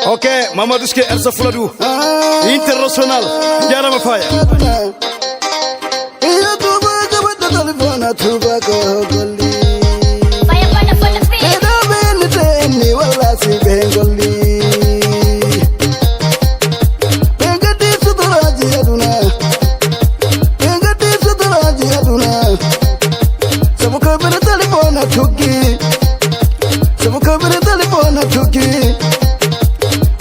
Ok, Mamadou Ske Elsa Fladou International Jarama Faya Iyo tuba jaba telefona tuba ko golli Faya pada pada fi Edo ben teni wala si bengolli Bengati suturaji aduna Bengati suturaji aduna Sabu ko ben telefona tuki Sabu ko ben telefona tuki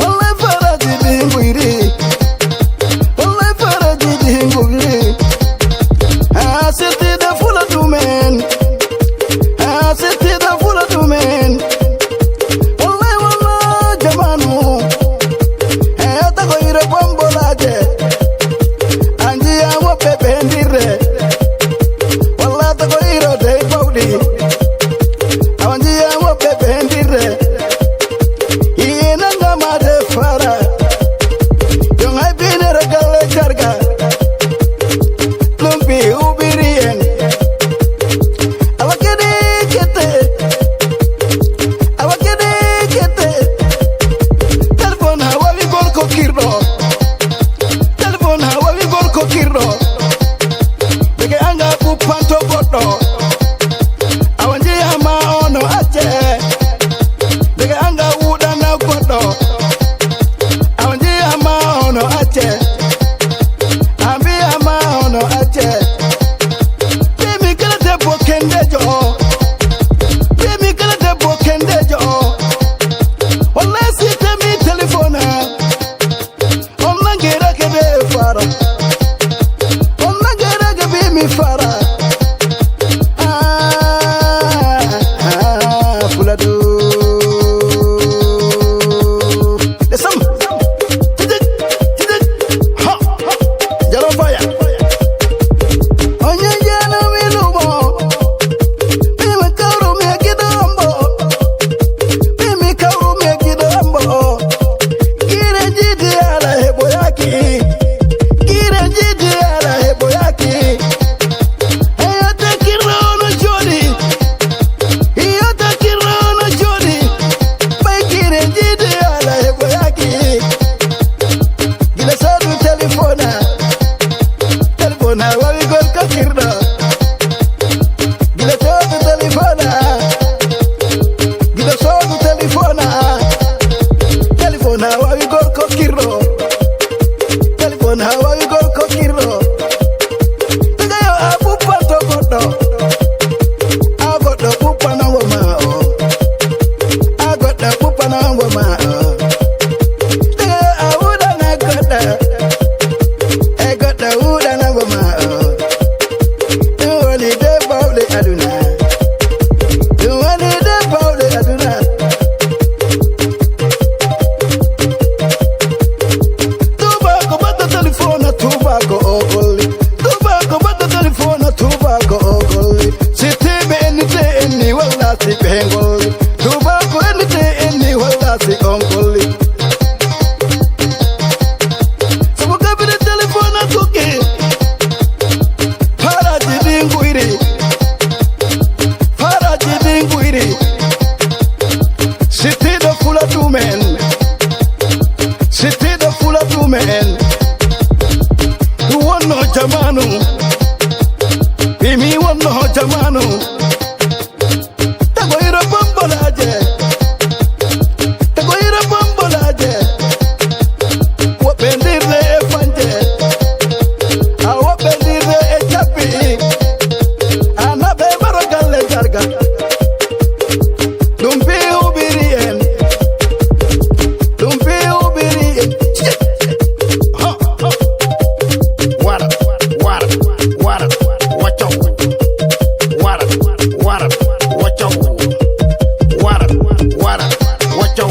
Allah faraji dingwiri Allah faraji dingwiri City the full of men. City the full of men. Wallah, jamanu. Ata ko ire bombolaje. Anji awo pepe ndire. Wallah ta ko ire de baudi. Anji awo pepe ndire. Ina ngama de fara. Yongai bine regale karga. Lumpi ubirien. Awakede kete. Awakede kete. Telefon hawa wi gorko kirdo. Telefon hawa wi gorko kirdo. Bege anga pupanto godo. Awanje ama ono ache. Bege anga uda na godo. Awanje ama ono ache. Ambi ama ono ache. Bimi kala debo kendejo. Bimi kala debo kendejo. Wala si temi telefona. Onna gira ke be fara. Onna gira ke bimi fara. Fuladu. Desam. Tidik. Ha. Jaro fire. Onye jana milumo. Bimi kauru me kidombo. Bimi kauru me kidombo. Gire jidi ala hebo yaki. Gire jidi ala hebo yaki. Eyata kirono jodi. Eyata kirono jodi. Bai gire jidi ala hebo yaki. Gile sadu telefona. Telefona wawi gol kakirdo. Gile sadu telefona. Gile sadu telefona. Telefona wawi gol kakirdo. Telefona wawi gol kakirdo. Tiga yo abu pato godo. Agodo pupa na woma o. Agodo pupa na woma o. Tiga yo awuda na godo. Egodo uda na woma o. You only de bawle aduna. You only de bawle aduna. Tobacco bata telefona tobacco ogoli. Tobacco bata telefona tobacco ogoli. Siti be eni wala si bengoli. Tobacco eni wala si ongoli. Sabu kabile telefona tuki. Faraji dingwiri. Faraji dingwiri. Siti the full of men. Siti the full of men. You want no jamanu. Bimi want no jamanu. Tagoira bombolaje. Tagoira bombolaje. Wapendirle efanje. Awapendirle echapi. Anabe marogale jarga. Dumpi ubirien. Dumpi ubirien. Ha, ha. Wara, wara, wara, wacho. Wara, wara, wacho. Wara, wara, wacho.